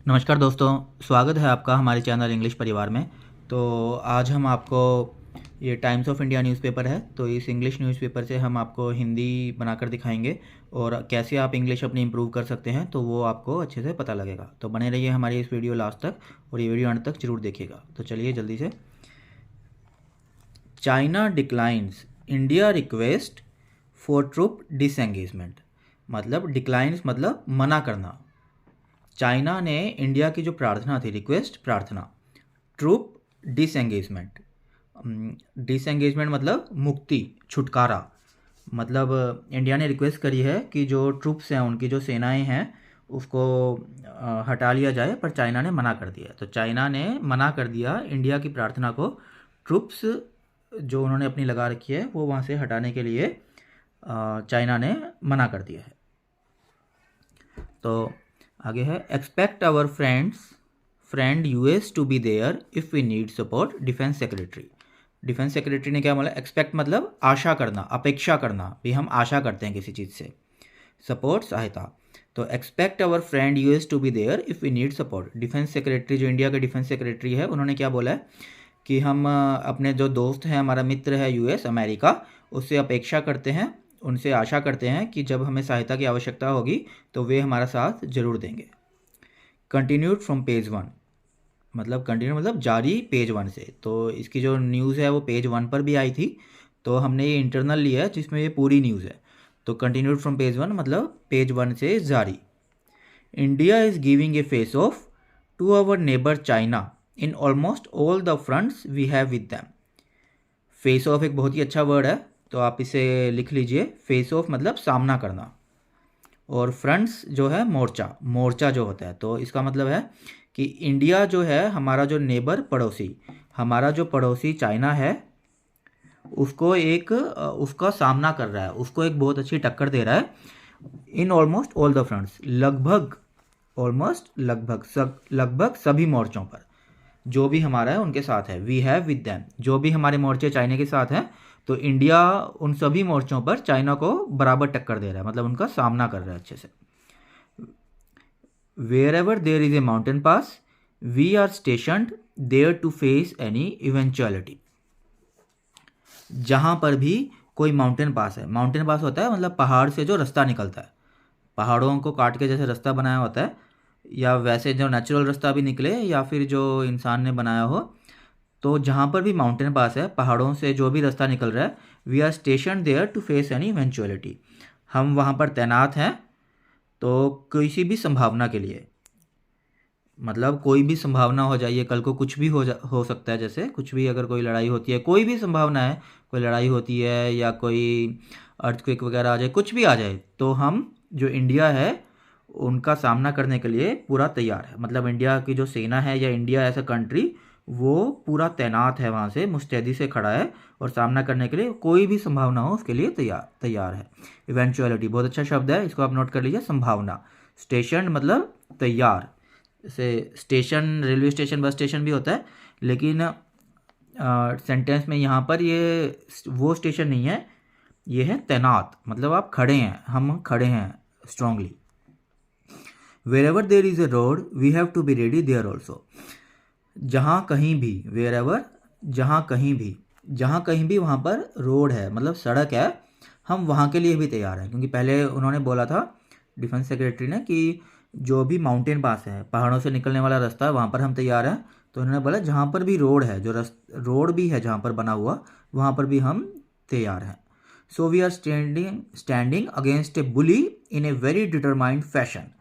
नमस्कार दोस्तों, स्वागत है आपका हमारे चैनल इंग्लिश परिवार में। तो आज हम आपको ये टाइम्स ऑफ इंडिया न्यूज़पेपर है, तो इस इंग्लिश न्यूज़पेपर से हम आपको हिंदी बनाकर दिखाएंगे और कैसे आप इंग्लिश अपनी इम्प्रूव कर सकते हैं, तो वो आपको अच्छे से पता लगेगा। तो बने रहिए हमारी इस वीडियो लास्ट तक और ये वीडियो अंत तक जरूर देखिएगा। तो चलिए जल्दी से। China declines India request for troop disengagement. मतलब डिक्लाइंस मतलब मना करना। चाइना ने इंडिया की जो प्रार्थना थी, रिक्वेस्ट प्रार्थना, ट्रूप डिसएंगेजमेंट। डिसएंगेजमेंट मतलब मुक्ति, छुटकारा। मतलब इंडिया ने रिक्वेस्ट करी है कि जो ट्रूप्स हैं, उनकी जो सेनाएं हैं, उसको हटा लिया जाए, पर चाइना ने मना कर दिया। तो चाइना ने मना कर दिया इंडिया की प्रार्थना को, ट्रूप्स जो उन्होंने अपनी लगा रखी है वो वहाँ से हटाने के लिए चाइना ने मना कर दिया है। तो आगे है, expect our friend US to be there if we need support, defence secretary. Defence secretary ने क्या बोला? एक्सपेक्ट मतलब आशा करना, अपेक्षा करना, भी हम आशा करते हैं किसी चीज़ से। सपोर्ट सहायता। तो expect our friend US to be there if we need support. Defence secretary जो इंडिया के डिफेंस सेक्रेटरी है, उन्होंने क्या बोला है कि हम अपने जो दोस्त हैं, हमारा मित्र है यूएस, अमेरिका, उससे अपेक्षा करते हैं, उनसे आशा करते हैं कि जब हमें सहायता की आवश्यकता होगी तो वे हमारा साथ जरूर देंगे। कंटिन्यूड फ्रॉम पेज 1, मतलब कंटिन्यू मतलब जारी पेज 1 से। तो इसकी जो न्यूज़ है वो पेज 1 पर भी आई थी, तो हमने ये इंटरनल लिया है जिसमें ये पूरी न्यूज़ है। तो कंटिन्यूड फ्रॉम पेज 1 मतलब पेज 1 से जारी। India is giving a face off to our neighbour China in almost all the fronts we have with them. Face off एक बहुत ही अच्छा वर्ड है, तो आप इसे लिख लीजिए। फेस ऑफ मतलब सामना करना, और फ्रंट्स जो है मोर्चा, मोर्चा जो होता है। तो इसका मतलब है कि इंडिया जो है, हमारा जो नेबर, पड़ोसी, हमारा जो पड़ोसी चाइना है, उसको एक उसका सामना कर रहा है, उसको एक बहुत अच्छी टक्कर दे रहा है। इन ऑलमोस्ट ऑल द फ्रंट्स, लगभग, ऑलमोस्ट लगभग सभी मोर्चों पर जो भी हमारा है उनके साथ है। वी हैव विद दैम, जो भी हमारे मोर्चे चाइना के साथ हैं, तो इंडिया उन सभी मोर्चों पर चाइना को बराबर टक्कर दे रहा है, मतलब उनका सामना कर रहा है अच्छे से। Wherever there is a mountain pass we are stationed there to face any eventuality. जहाँ पर भी कोई माउंटेन पास है, माउंटेन पास होता है मतलब पहाड़ से जो रास्ता निकलता है, पहाड़ों को काट के जैसे रास्ता बनाया होता है, या वैसे जो नेचुरल रास्ता भी निकले या फिर जो इंसान ने बनाया हो, तो जहाँ पर भी माउंटेन पास है, पहाड़ों से जो भी रास्ता निकल रहा है, we are station there to face any eventuality, हम वहाँ पर तैनात हैं तो किसी भी संभावना के लिए। मतलब कोई भी संभावना हो जाइए, कल को कुछ भी हो सकता है, जैसे कुछ भी, अगर कोई लड़ाई होती है, कोई भी संभावना है, कोई लड़ाई होती है या कोई अर्थक्वेक वगैरह आ जाए, कुछ भी आ जाए, तो हम जो इंडिया है उनका सामना करने के लिए पूरा तैयार है। मतलब इंडिया की जो सेना है या इंडिया एज अ कंट्री, वो पूरा तैनात है, वहाँ से मुस्तैदी से खड़ा है और सामना करने के लिए कोई भी संभावना हो उसके लिए तैयार है। इवेंचुअलिटी बहुत अच्छा शब्द है, इसको आप नोट कर लीजिए। संभावना, स्टेशन मतलब तैयार। जैसे station, railway station, bus station भी होता है, लेकिन सेंटेंस में यहाँ पर ये वो स्टेशन नहीं है, ये है तैनात, मतलब आप खड़े हैं, हम खड़े हैं strongly. Wherever there is a road we have to be ready there also. जहाँ कहीं भी, वेर एवर, जहाँ कहीं भी वहाँ पर रोड है, मतलब सड़क है, हम वहाँ के लिए भी तैयार हैं। क्योंकि पहले उन्होंने बोला था डिफेंस सेक्रेटरी ने कि जो भी माउंटेन पास है, पहाड़ों से निकलने वाला रास्ता है, वहाँ पर हम तैयार हैं। तो उन्होंने बोला जहाँ पर भी रोड है, जो रोड भी है जहाँ पर बना हुआ, वहाँ पर भी हम तैयार हैं। So we are standing against a bully in a very determined fashion,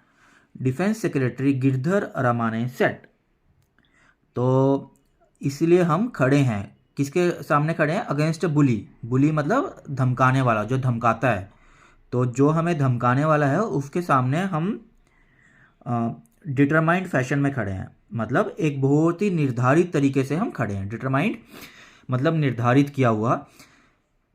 defence secretary Giridhar Aramane said. तो इसलिए हम खड़े हैं, किसके सामने खड़े हैं? अगेंस्ट बुली। बुली मतलब धमकाने वाला, जो धमकाता है। तो जो हमें धमकाने वाला है उसके सामने हम डिटरमाइंड फैशन में खड़े हैं, मतलब एक बहुत ही निर्धारित तरीके से हम खड़े हैं। डिटरमाइंड मतलब निर्धारित किया हुआ,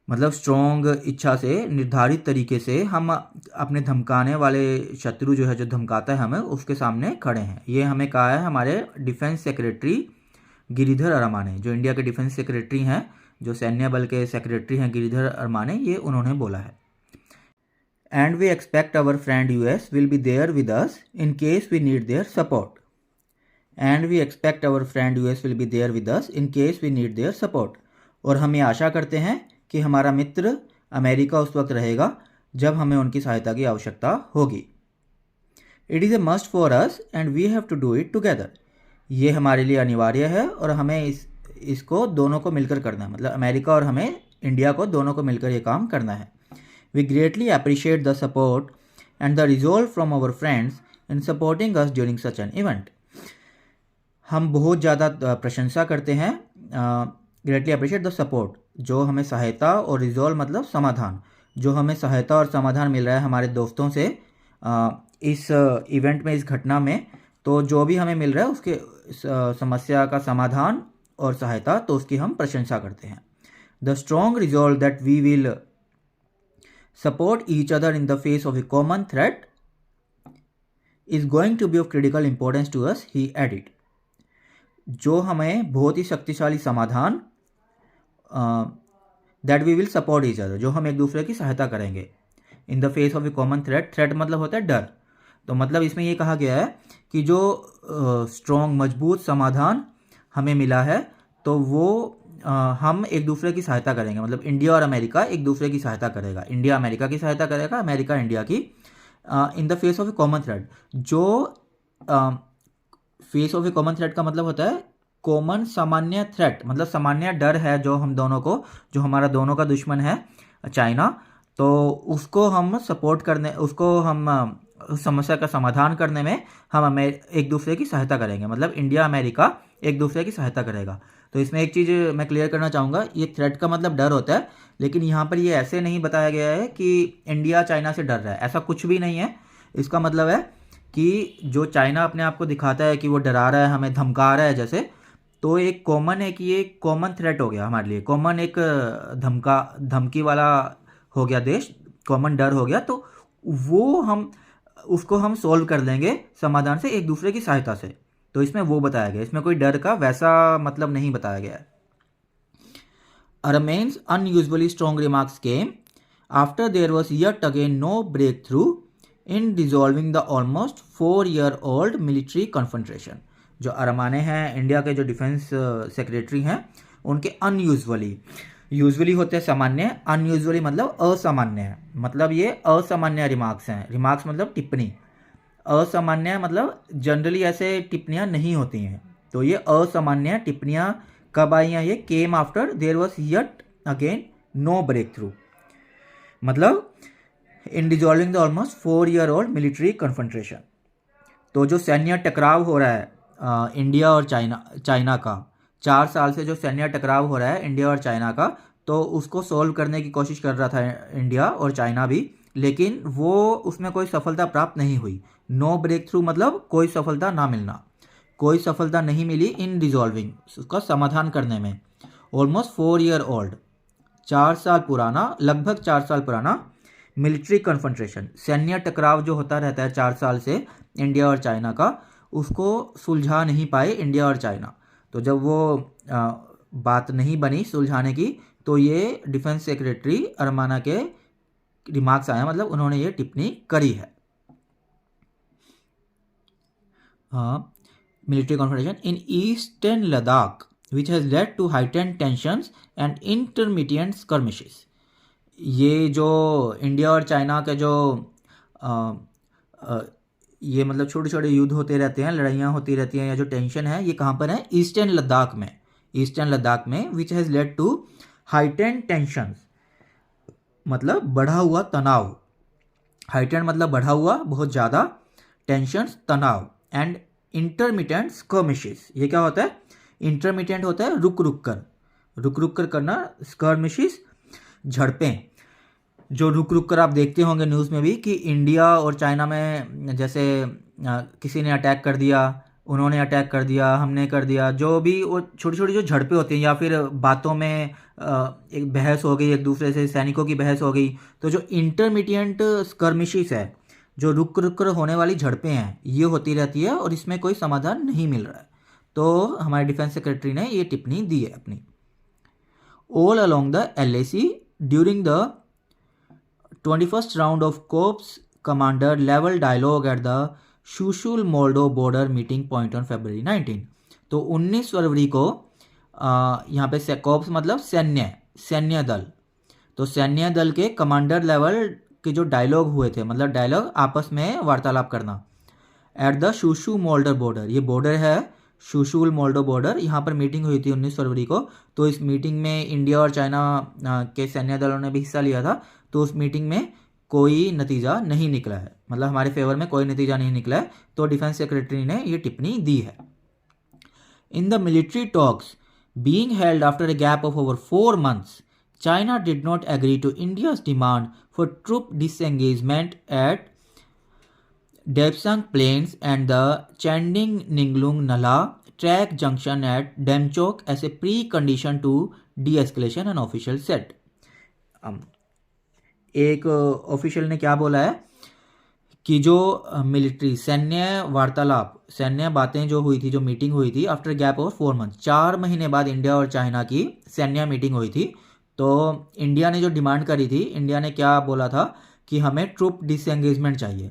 मतलब स्ट्रॉन्ग इच्छा से, निर्धारित तरीके से हम अपने धमकाने वाले शत्रु जो है, जो धमकाता है हमें, उसके सामने खड़े हैं। ये हमें कहा है हमारे डिफेंस सेक्रेटरी गिरिधर अरामाने, जो इंडिया के डिफेंस सेक्रेटरी हैं, जो सैन्य बल के सेक्रेटरी हैं गिरिधर अरामाने, ये उन्होंने बोला है। And we expect our friend US will be there with us in case we need their support. And we expect our friend US will be there with us in case we need their support. और हम ये आशा करते हैं कि हमारा मित्र America उस वक्त रहेगा जब हमें उनकी सहायता की आवश्यकता होगी। It is a must for us and we have to do it together. ये हमारे लिए अनिवार्य है और हमें इसको दोनों को मिलकर करना है, मतलब अमेरिका और हमें इंडिया को दोनों को मिलकर ये काम करना है। We greatly appreciate the support and the resolve from our friends in supporting us during such an event. हम बहुत ज़्यादा प्रशंसा करते हैं, ग्रेटली अप्रिशिएट द सपोर्ट, जो हमें सहायता, और रिजोल्व मतलब समाधान, जो हमें सहायता और समाधान मिल रहा है हमारे दोस्तों से इस इवेंट में, इस घटना में। तो जो भी हमें मिल रहा है उसके समस्या का समाधान और सहायता, तो उसकी हम प्रशंसा करते हैं। The strong resolve that we will support each other in the face of a common threat is going to be of critical importance to us, he added. जो हमें बहुत ही शक्तिशाली समाधान, that we will support each other, जो हम एक दूसरे की सहायता करेंगे, in the face of a common threat, threat मतलब होता है डर। तो मतलब इसमें ये कहा गया है कि जो स्ट्रॉन्ग मजबूत समाधान हमें मिला है तो वो हम एक दूसरे की सहायता करेंगे, मतलब इंडिया और अमेरिका एक दूसरे की सहायता करेगा, इंडिया अमेरिका की सहायता करेगा, अमेरिका इंडिया की, in the face of a common threat. जो face of a common threat का मतलब होता है कॉमन सामान्य थ्रेट, मतलब सामान्य डर है जो हम दोनों को, जो हमारा दोनों का दुश्मन है चाइना, तो उसको हम सपोर्ट करने, उसको हम उस समस्या का समाधान करने में हम एक दूसरे की सहायता करेंगे, मतलब इंडिया अमेरिका एक दूसरे की सहायता करेगा। तो इसमें एक चीज़ मैं क्लियर करना चाहूँगा, ये थ्रेट का मतलब डर होता है, लेकिन यहाँ पर ये ऐसे नहीं बताया गया है कि इंडिया चाइना से डर रहा है, ऐसा कुछ भी नहीं है। इसका मतलब है कि जो चाइना अपने आप को दिखाता है कि वो डरा रहा है, हमें धमका रहा है जैसे, तो एक कॉमन है कि ये कॉमन थ्रेट हो गया हमारे लिए, कॉमन एक धमकी वाला हो गया देश, कॉमन डर हो गया, तो वो हम उसको हम सोल्व कर लेंगे समाधान से, एक दूसरे की सहायता से। तो इसमें वो बताया गया, इसमें कोई डर का वैसा मतलब नहीं बताया गया है। Aramen's unusually strong remarks came after there was yet again no breakthrough in dissolving the almost 4-year-old military confrontation। जो अरमाने हैं इंडिया के जो डिफेंस सेक्रेटरी हैं, उनके अनयूजुअली, यूजुअली होते हैं सामान्य, अनयूजुअली मतलब असामान्य है, मतलब ये असामान्य रिमार्क्स हैं। रिमार्क्स मतलब टिप्पणी, असामान्य मतलब जनरली ऐसे टिप्पणियाँ नहीं होती हैं, तो ये असामान्य टिप्पणियाँ कब आई हैं? ये came after there was yet again no breakthrough, मतलब in dissolving the almost 4-year-old military confrontation. तो जो सैन्य टकराव हो रहा है इंडिया और चाइना का, 4 साल से जो सैन्य टकराव हो रहा है इंडिया और चाइना का, तो उसको सोल्व करने की कोशिश कर रहा था इंडिया और चाइना भी, लेकिन वो उसमें कोई सफलता प्राप्त नहीं हुई। नो ब्रेक थ्रू मतलब कोई सफलता ना मिलना, कोई सफलता नहीं मिली इन डिजॉल्विंग, उसका समाधान करने में। ऑलमोस्ट 4-year-old, 4 साल पुराना, लगभग 4 साल पुराना मिलिट्री कन्फ्रंटेशन, सैन्य टकराव जो होता रहता है 4 साल से इंडिया और चाइना का, उसको सुलझा नहीं पाए इंडिया और चाइना। तो जब वो बात नहीं बनी सुलझाने की, तो ये डिफेंस सेक्रेटरी अरमाना के रिमार्क्स आए, मतलब उन्होंने ये टिप्पणी करी है। Military confrontation in eastern Ladakh which has led to heightened tensions and intermediate skirmishes. ये जो इंडिया और चाइना के जो ये मतलब छोटे छोटे युद्ध होते रहते हैं, लड़ाइयाँ होती रहती हैं, या जो टेंशन है, ये कहाँ पर है? ईस्टर्न लद्दाख में, ईस्टर्न लद्दाख में, which has led to heightened tensions मतलब बढ़ा हुआ तनाव, हाइटेंड मतलब बढ़ा हुआ बहुत ज़्यादा, टेंशंस तनाव, एंड इंटरमिटेंट स्कर्मिशेस। ये क्या होता है? इंटरमिटेंट होता है रुक रुक कर करना, स्कर्मिशेस झड़पें, जो रुक कर आप देखते होंगे न्यूज़ में भी कि इंडिया और चाइना में जैसे किसी ने अटैक कर दिया, उन्होंने अटैक कर दिया, हमने कर दिया, जो भी वो छोटी छोटी जो झड़पें होती हैं, या फिर बातों में एक बहस हो गई, एक दूसरे से सैनिकों की बहस हो गई, तो जो इंटरमीडिएट स्कर्मिशेस है, जो रुक कर होने वाली झड़पें हैं, ये होती रहती है और इसमें कोई समाधान नहीं मिल रहा है। तो हमारे डिफेंस सेक्रेटरी ने ये टिप्पणी दी है अपनी। All along the LAC during the 21st round of Corps Commander level dialogue at the Chushul Moldo border meeting point on February 19। तो 19 फरवरी को यहाँ पे कॉप्स मतलब सैन्य दल, तो सैन्य दल के कमांडर लेवल के जो डायलॉग हुए थे, मतलब डायलॉग आपस में वार्तालाप करना, एट द शुशु मोल्डर बॉर्डर, ये बॉर्डर है शुशुल मोल्डो बॉर्डर, यहाँ पर मीटिंग हुई थी 19 फरवरी को। तो इस मीटिंग में इंडिया और चाइना के सैन्य दलों ने भी हिस्सा लिया था। तो उस मीटिंग में कोई नतीजा नहीं निकला है, मतलब हमारे फेवर में कोई नतीजा नहीं निकला है। तो डिफेंस सेक्रेटरी ने ये टिप्पणी दी है। In the military talks being held after a gap of over 4 months, China did not agree to India's demand for troop disengagement at Depsang Plains and the Chanding-Ninglung-Nala track junction at Demchok as a precondition to de-escalation, an official said. एक official ने क्या बोला है कि जो military सैन्य बातें जो हुई थी, जो मीटिंग हुई थी आफ्टर गैप ऑफ 4 months, 4 महीने बाद इंडिया और चाइना की सैन्य मीटिंग हुई थी। तो इंडिया ने जो डिमांड करी थी, इंडिया ने क्या बोला था कि हमें ट्रूप डिसएंगेजमेंट चाहिए,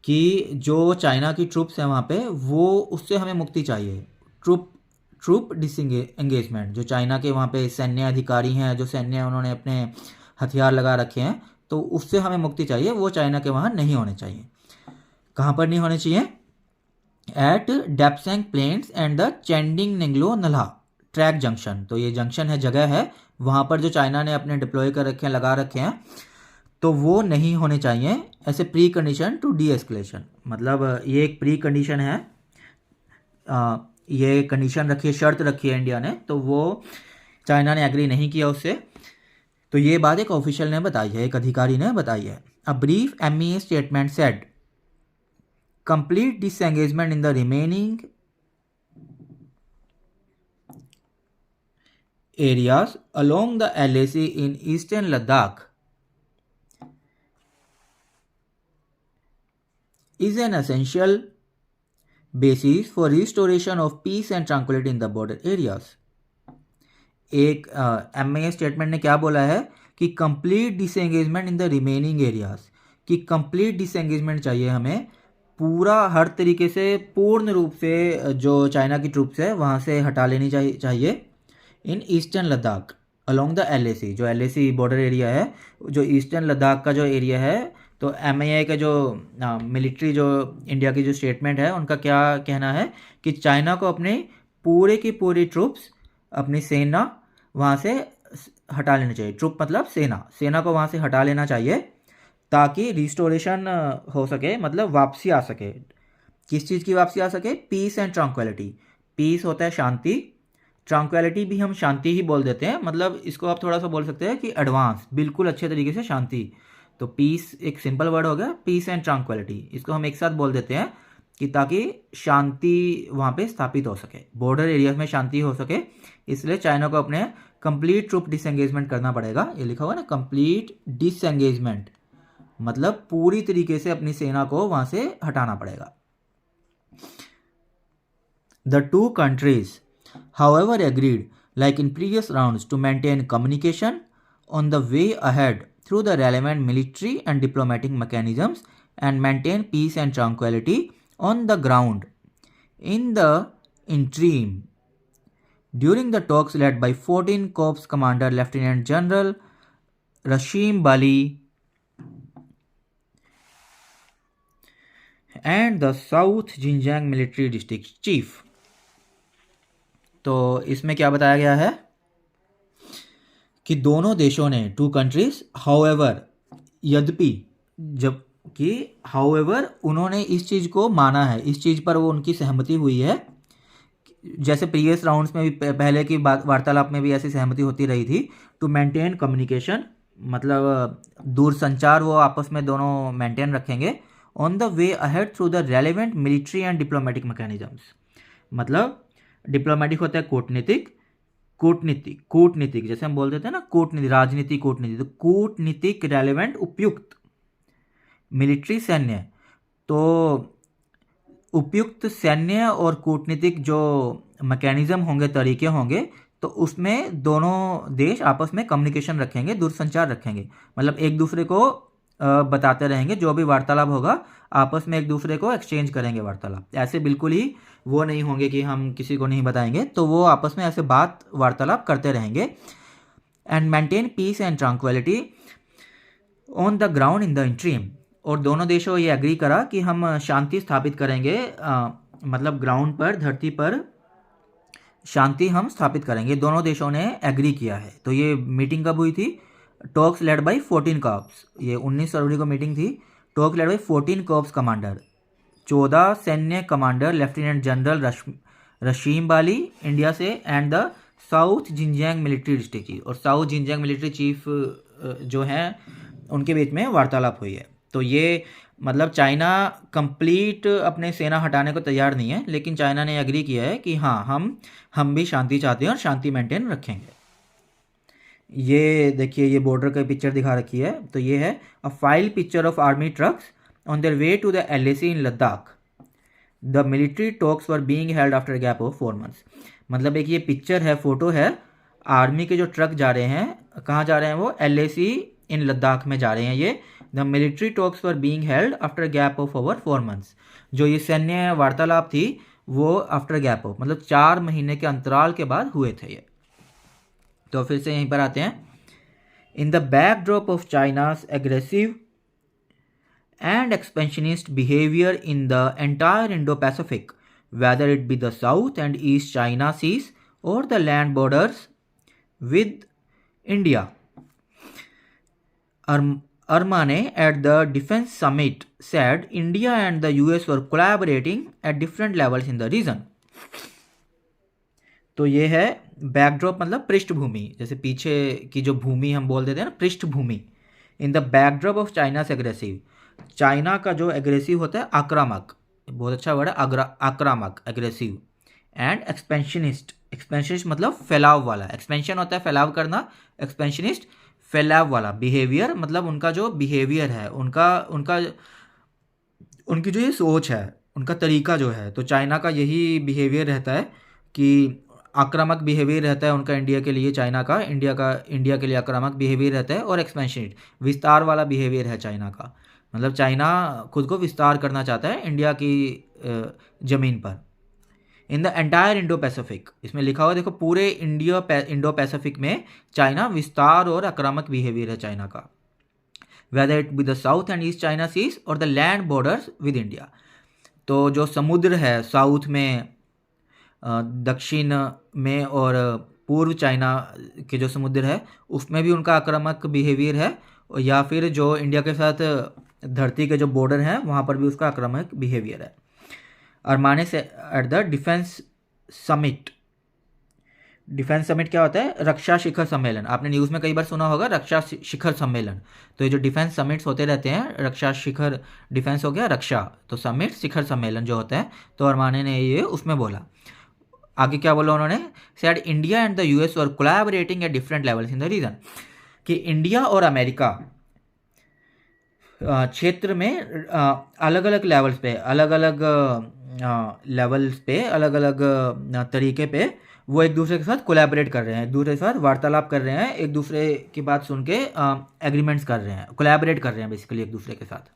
कि जो चाइना की ट्रूप्स हैं वहाँ पे, वो उससे हमें मुक्ति चाहिए। ट्रूप डिसएंगेजमेंट, जो चाइना के वहाँ पे सैन्य अधिकारी हैं, जो सैन्य उन्होंने अपने हथियार लगा रखे हैं, तो उससे हमें मुक्ति चाहिए, वो चाइना के वहाँ नहीं होने चाहिए। कहाँ पर नहीं होने चाहिए? At Depsang plains and the Charding Ninglung Nallah track junction. तो ये जंक्शन है, जगह है, वहाँ पर जो चाइना ने अपने डिप्लॉय कर रखे हैं, लगा रखे हैं, तो वो नहीं होने चाहिए ऐसे precondition to de escalation. मतलब ये एक प्री कंडीशन है, ये कंडीशन रखी है, शर्त रखी है इंडिया ने, तो वो चाइना ने एग्री नहीं किया उससे। तो ये बात एक ऑफिशियल ने बताई है, एक अधिकारी ने बताई है। A brief MEA statement said complete disengagement in the remaining areas along the LAC in eastern Ladakh is an essential basis for restoration of peace and tranquility in the border areas. एक MIA statement ने क्या बोला है कि complete disengagement in the remaining areas, कि complete disengagement चाहिए हमें, पूरा हर तरीके से पूर्ण रूप से जो चाइना की ट्रूप्स है वहाँ से हटा लेनी चाहिए इन eastern Ladakh along the LAC। जो LAC बॉर्डर एरिया है, जो ईस्टर्न लद्दाख का जो एरिया है, तो MIA का जो मिलिट्री जो इंडिया की जो स्टेटमेंट है, उनका क्या कहना है कि चाइना को अपने पूरे की पूरी ट्रूप्स, अपनी सेना वहाँ से हटा लेनी चाहिए। ट्रूप मतलब सेना को वहाँ से हटा लेना चाहिए, ताकि रिस्टोरेशन हो सके, मतलब वापसी आ सके। किस चीज़ की वापसी आ सके? Piece and tranquillity. पीस होता है शांति, ट्रंक्विलिटी भी हम शांति ही बोल देते हैं, मतलब इसको आप थोड़ा सा बोल सकते हैं कि एडवांस, बिल्कुल अच्छे तरीके से शांति। तो पीस एक सिंपल वर्ड हो गया, पीस एंड ट्रंक्विलिटी, इसको हम एक साथ बोल देते हैं कि ताकि शांति वहाँ पे स्थापित हो सके, बॉर्डर एरियाज में शांति हो सके। इसलिए चाइना को अपने कंप्लीट ट्रूप डिसएंगेजमेंट करना पड़ेगा। ये लिखा हुआ ना, कंप्लीट डिसएंगेजमेंट, मतलब पूरी तरीके से अपनी सेना को वहाँ से हटाना पड़ेगा। The two countries however agreed, like in previous rounds, to maintain communication on the way ahead through the relevant military and diplomatic mechanisms and maintain peace and tranquility on the ground. In the interim, during the talks led by 14 Corps Commander Lieutenant General Rashim Bali and the South Xinjiang Military District Chief, तो इसमें क्या बताया गया है कि दोनों देशों ने, टू कंट्रीज, हाउएवर, यद्यपि, जबकि, हाउएवर, उन्होंने इस चीज़ को माना है, इस चीज़ पर वो उनकी सहमति हुई है। जैसे प्रीवियस राउंड्स में भी, पहले की वार्तालाप में भी ऐसी सहमति होती रही थी, टू मेंटेन कम्युनिकेशन, मतलब दूरसंचार वो आपस में दोनों मेंटेन रखेंगे, on the way ahead through the relevant military and diplomatic mechanisms. मतलब डिप्लोमेटिक होता है कूटनीतिक, जैसे हम बोल देते हैं ना, कूटनीति, राजनीति, कूटनीति, तो कूटनीतिक रेलेवेंट उपयुक्त, मिलिट्री सैन्य, तो उपयुक्त सैन्य और कूटनीतिक जो मैकेनिज्म होंगे, तरीके होंगे, तो उसमें दोनों देश आपस में कम्युनिकेशन रखेंगे, दूरसंचार रखेंगे, मतलब एक दूसरे को बताते रहेंगे, जो भी वार्तालाप होगा आपस में एक दूसरे को एक्सचेंज करेंगे वार्तालाप। ऐसे बिल्कुल ही वो नहीं होंगे कि हम किसी को नहीं बताएंगे, तो वो आपस में ऐसे बात वार्तालाप करते रहेंगे। And maintain peace and tranquility on the ground in the interim. और दोनों देशों ये एग्री करा कि हम शांति स्थापित करेंगे, मतलब ग्राउंड पर, धरती पर शांति हम स्थापित करेंगे। दोनों देशों ने एग्री किया है। तो ये मीटिंग कब हुई थी? Talks led by 14 corps. ये 19 फरवरी को मीटिंग थी। Talks led by 14 corps commander, 14 सैन्य कमांडर, लेफ्टिनेंट जनरल रशीम बाली इंडिया से, and the south Jinjiang military district chief. और साउथ जिनजियांग मिलिट्री चीफ जो हैं उनके बीच में वार्तालाप हुई है। तो ये मतलब चाइना कंप्लीट अपने सेना हटाने को तैयार नहीं है, लेकिन चाइना ने एग्री किया है कि हाँ हम भी शांति चाहते हैं और शांति मेंटेन रखेंगे। ये देखिए, ये बॉर्डर का पिक्चर दिखा रखी है। तो ये है a file picture of army trucks on their way to the LAC in Ladakh. The military talks were being held after gap of 4 months। मतलब एक ये पिक्चर है, फोटो है, आर्मी के जो ट्रक जा रहे हैं, कहाँ जा रहे हैं वो? LAC इन लद्दाख में जा रहे हैं ये। The military talks were being held after gap of over 4 months। जो ये सैन्य वार्तालाप थी वो आफ्टर गैप ऑफ मतलब 4 महीने के अंतराल के बाद हुए थे ये। तो फिर से यहीं पर आते हैं। In the backdrop of China's aggressive and expansionist behaviour in the entire Indo Pacific, whether it be the South and East China Seas or the land borders with India. Armane at the defense summit said India and the US were collaborating at different levels in the region. तो ये है backdrop, मतलब पृष्ठभूमि, जैसे पीछे की जो भूमि हम बोल देते हैं ना, पृष्ठभूमि। In the backdrop of China's aggressive, China का जो एग्रेसिव होता है, आक्रामक, बहुत अच्छा वर्ड है, आक्रामक, एग्रेसिव, एंड एक्सपेंशनिस्ट। एक्सपेंशनिस्ट मतलब फैलाव वाला, एक्सपेंशन होता है फैलाव करना, एक्सपेंशनिस्ट फैलाव वाला। बिहेवियर मतलब उनका जो बिहेवियर है, उनकी जो ये सोच है, उनका तरीका जो है, तो चाइना का यही बिहेवियर रहता है कि आक्रामक बिहेवियर रहता है उनका इंडिया के लिए, चाइना का इंडिया के लिए आक्रामक बिहेवियर रहता है। और एक्सपेंशनिस्ट, विस्तार वाला बिहेवियर है चाइना का, मतलब चाइना खुद को विस्तार करना चाहता है इंडिया की ज़मीन पर। In the entire Indo Pacific, इसमें लिखा हुआ देखो, पूरे इंडो पैसिफिक में चाइना विस्तार और आक्रामक बिहेवियर है चाइना का। Whether it be the South and East China seas और the land borders with India. तो जो समुद्र है साउथ में, दक्षिण में और पूर्व चाइना के जो समुद्र है उसमें भी उनका आक्रामक बिहेवियर है, या फिर जो इंडिया के साथ धरती के जो बॉर्डर हैं वहाँ पर भी उसका आक्रामक बिहेवियर है। अरमाने से at the defence summit. Defence summit क्या होता है? रक्षा शिखर सम्मेलन। आपने न्यूज़ में कई बार सुना होगा रक्षा शिखर सम्मेलन। तो ये जो डिफेंस समिट्स होते रहते हैं, रक्षा शिखर, डिफेंस हो गया रक्षा, तो समिट शिखर सम्मेलन जो होता है, तो अरमाने ने ये उसमें बोला। आगे क्या बोला उन्होंने? Said India and the US were collaborating at different levels in the region. कि इंडिया और अमेरिका क्षेत्र में अलग अलग लेवल्स पे, अलग अलग तरीके पे वो एक दूसरे के साथ कोलैबोरेट कर रहे हैं, एक दूसरे के साथ वार्तालाप कर रहे हैं, एक दूसरे की बात सुन के एग्रीमेंट्स कर रहे हैं, कोलैबोरेट कर रहे हैं बेसिकली एक दूसरे के साथ।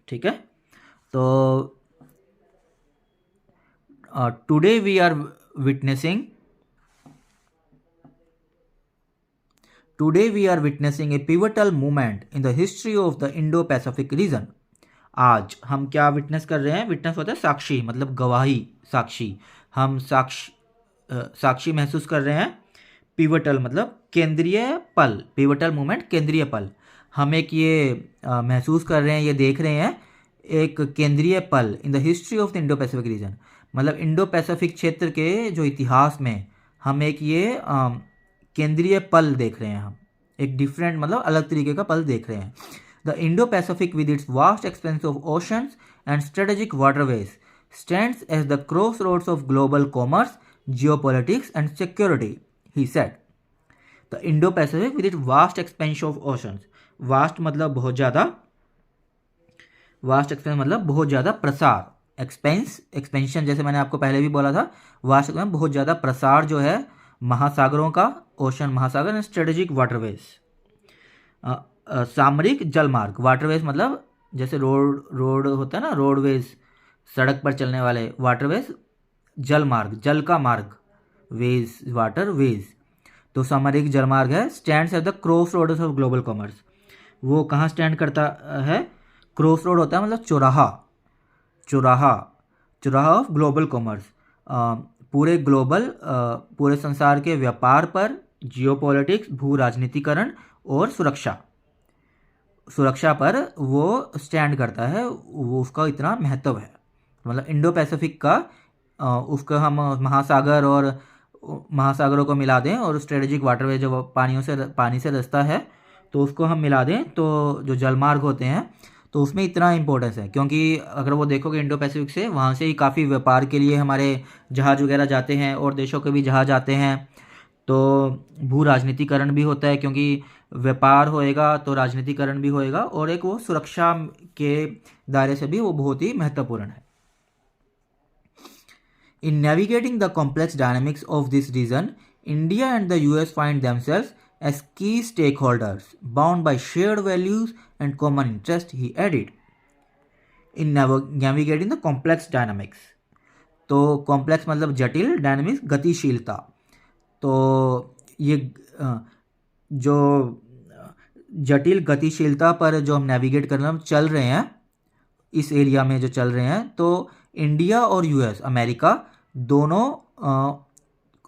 ठीक है, तो today we are witnessing a pivotal movement in the history of the Indo Pacific region. आज हम क्या विटनेस कर रहे हैं? विटनेस होता है साक्षी, मतलब गवाही, साक्षी। हम साक्षी महसूस कर रहे हैं। पिवटल मतलब केंद्रीय पल, पिवटल मूवमेंट केंद्रीय पल। हम एक ये महसूस कर रहे हैं, ये देख रहे हैं एक केंद्रीय पल इन the history of the Indo Pacific reason, मतलब इंडो पैसिफिक क्षेत्र के जो इतिहास में हम एक ये केंद्रीय पल देख रहे हैं। हम एक डिफरेंट मतलब अलग तरीके का पल देख रहे हैं। The Indo Pacific with its vast expense of oceans and strategic waterways stands as the crossroads of global commerce, geopolitics and security, he said. The Indo-Pacific with its vast expanse of oceans. Vast मतलब बहुत ज़्यादा, vast expanse मतलब बहुत ज़्यादा प्रसार, expansion जैसे मैंने आपको पहले भी बोला था, vast मतलब बहुत ज़्यादा प्रसार जो है महासागरों का, ओशन महासागर एंड स्ट्रेटेजिक वाटरवेज। सामरिक जलमार्ग, वाटरवेज मतलब जैसे रोड रोड होता है ना, रोडवेज, सड़क पर चलने वाले, वाटरवेज जलमार्ग, जल का मार्ग, वेज वाटर वेज, तो सामरिक जलमार्ग है। Stands at the crossroads of global commerce, वो कहाँ स्टैंड करता है? क्रॉस रोड होता है मतलब चौराहा, चौराहा, चौराहा ऑफ ग्लोबल कॉमर्स, पूरे ग्लोबल पूरे संसार के व्यापार पर, जियोपॉलिटिक्स भू राजनीतिकरण और सुरक्षा, सुरक्षा पर वो स्टैंड करता है, वो उसका इतना महत्व है। मतलब इंडो पैसिफिक का उसका हम महासागर और महासागरों को मिला दें और स्ट्रेटेजिक वाटरवे जो पानी से रास्ता है तो उसको हम मिला दें तो जो जलमार्ग होते हैं तो उसमें इतना इम्पोर्टेंस है, क्योंकि अगर वो देखोगे इंडो पैसिफिक से, वहाँ से ही काफ़ी व्यापार के लिए हमारे जहाज़ वगैरह जाते हैं और देशों के भी जहाज़ आते हैं। तो भू राजनीतिकरण भी होता है, क्योंकि व्यापार होएगा तो राजनीतिकरण भी होएगा, और एक वो सुरक्षा के दायरे से भी वो बहुत ही महत्वपूर्ण है। In navigating the complex dynamics of this region, India and the US find themselves as key stakeholders, bound by shared values and common interest, he added. In navigating the complex dynamics, तो complex मतलब जटिल, dynamics गतिशीलता, तो ये जो जटिल गतिशीलता पर जो हम नेविगेट करना हम चल रहे हैं, इस एरिया में जो चल रहे हैं, तो इंडिया और यूएस अमेरिका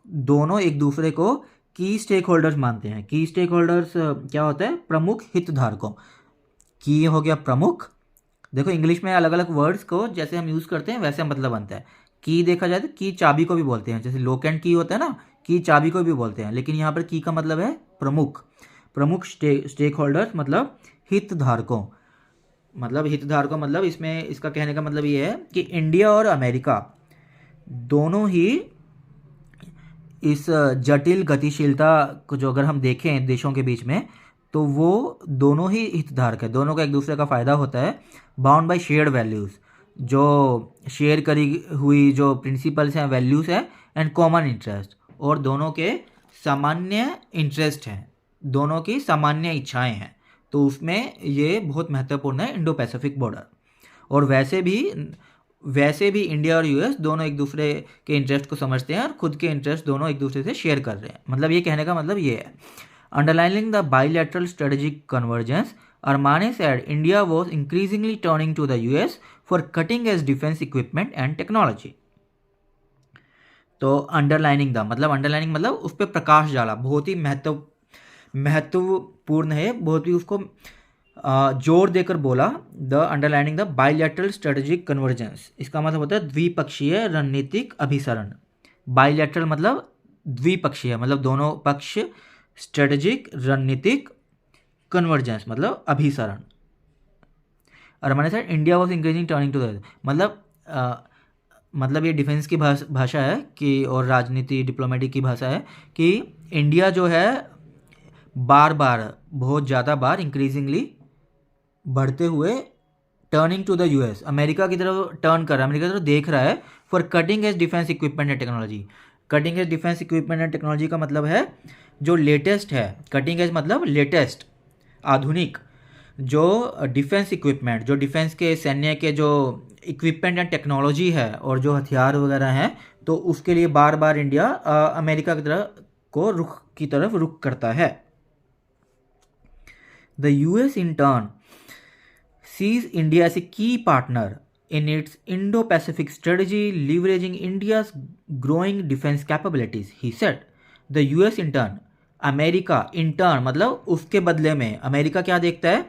दोनों एक दूसरे को की स्टेक होल्डर्स मानते हैं। की स्टेक होल्डर्स क्या होता है? प्रमुख हितधारकों। की हो गया प्रमुख, देखो इंग्लिश में अलग अलग वर्ड्स को जैसे हम यूज़ करते हैं वैसे मतलब बनता है। की देखा जाए तो की चाबी को भी बोलते हैं, जैसे लॉक एंड की होता है ना, की चाबी को भी बोलते हैं, लेकिन यहाँ पर की का मतलब है प्रमुख। प्रमुख स्टेक होल्डर्स मतलब हितधारकों, मतलब इसमें इसका कहने का मतलब ये है कि इंडिया और अमेरिका दोनों ही इस जटिल गतिशीलता को जो अगर हम देखें देशों के बीच में, तो वो दोनों ही हितधारक है, दोनों का एक दूसरे का फ़ायदा होता है। बाउंड बाय शेयर्ड वैल्यूज़, जो शेयर करी हुई जो प्रिंसिपल्स हैं, वैल्यूज़ हैं, एंड कॉमन इंटरेस्ट, और दोनों के सामान्य इंटरेस्ट हैं, दोनों की सामान्य इच्छाएं हैं, तो उसमें ये बहुत महत्वपूर्ण है इंडो पैसिफिक बॉर्डर। और वैसे भी इंडिया और यूएस दोनों एक दूसरे के इंटरेस्ट को समझते हैं और खुद के इंटरेस्ट दोनों एक दूसरे से शेयर कर रहे हैं। मतलब ये कहने का मतलब ये है। Underlining the bilateral strategic convergence, Aramane said India was increasingly turning to the US for cutting edge defence equipment and technology. तो अंडरलाइनिंग मतलब उस पर प्रकाश डाला, बहुत ही महत्वपूर्ण है, बहुत ही उसको जोर देकर बोला। The underlining the bilateral strategic convergence, इसका मतलब होता है द्विपक्षीय रणनीतिक अभिसरण। बाइलैटरल मतलब द्विपक्षीय, मतलब दोनों पक्ष, स्ट्रेटेजिक रणनीतिक, कन्वर्जेंस मतलब अभिसरण। और मैंने sir India was increasing turning to the, मतलब ये डिफेंस की भाषा है कि, और राजनीति डिप्लोमेटिक की भाषा है कि इंडिया जो है बार बार, बहुत ज़्यादा बार, इंक्रीजिंगली बढ़ते हुए, turning to the US, America की तरफ टर्न कर रहा है, अमेरिका की तरफ देख रहा है, for cutting edge defence equipment and technology. Cutting edge defence equipment and technology का मतलब है जो लेटेस्ट है, कटिंग एज मतलब लेटेस्ट, आधुनिक, जो डिफेंस इक्विपमेंट, जो डिफेंस के सैन्य के जो इक्विपमेंट एंड टेक्नोलॉजी है और जो हथियार वगैरह हैं, तो उसके लिए बार बार इंडिया अमेरिका की तरफ रुख करता है। The US in turn sees India as a key partner in its Indo-Pacific strategy, leveraging India's growing defense capabilities, he said. The US in turn, America in turn मतलब उसके बदले में अमेरिका क्या देखता है?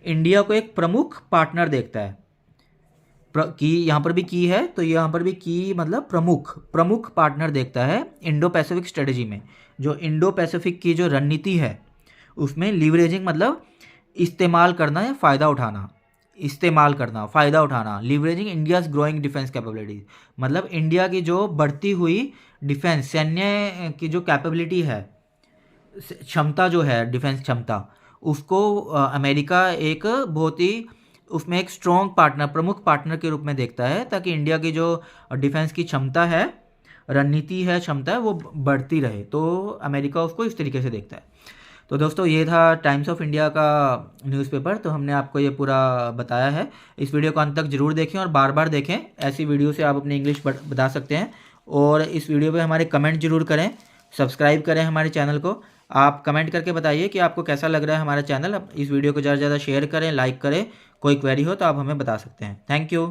इंडिया को एक प्रमुख पार्टनर देखता है। की यहाँ पर भी की है, तो यहाँ पर भी की मतलब प्रमुख पार्टनर देखता है इंडो पैसिफिक स्ट्रेटजी में। जो इंडो पैसिफिक की जो रणनीति है उसमें लीवरेजिंग मतलब इस्तेमाल करना या फ़ायदा उठाना, leveraging India's growing defence capabilities, मतलब इंडिया की जो बढ़ती हुई डिफेंस, सैन्य की जो कैपेबिलिटी है, क्षमता जो है, डिफेंस क्षमता, उसको अमेरिका एक बहुत ही उसमें एक स्ट्रॉन्ग पार्टनर, प्रमुख पार्टनर के रूप में देखता है, ताकि इंडिया की जो डिफेंस की क्षमता है, रणनीति है, क्षमता है, वो बढ़ती रहे। तो अमेरिका उसको इस तरीके से देखता है। तो दोस्तों ये था टाइम्स ऑफ इंडिया का न्यूज़पेपर, तो हमने आपको ये पूरा बताया है। इस वीडियो को अंत तक जरूर देखें और बार बार देखें, ऐसी वीडियो से आप अपनी इंग्लिश बता सकते हैं। और इस वीडियो पे हमारे कमेंट जरूर करें, सब्सक्राइब करें हमारे चैनल को। आप कमेंट करके बताइए कि आपको कैसा लग रहा है हमारा चैनल। इस वीडियो को ज़्यादा से ज़्यादा शेयर करें, लाइक करें। कोई क्वेरी हो तो आप हमें बता सकते हैं। Thank you.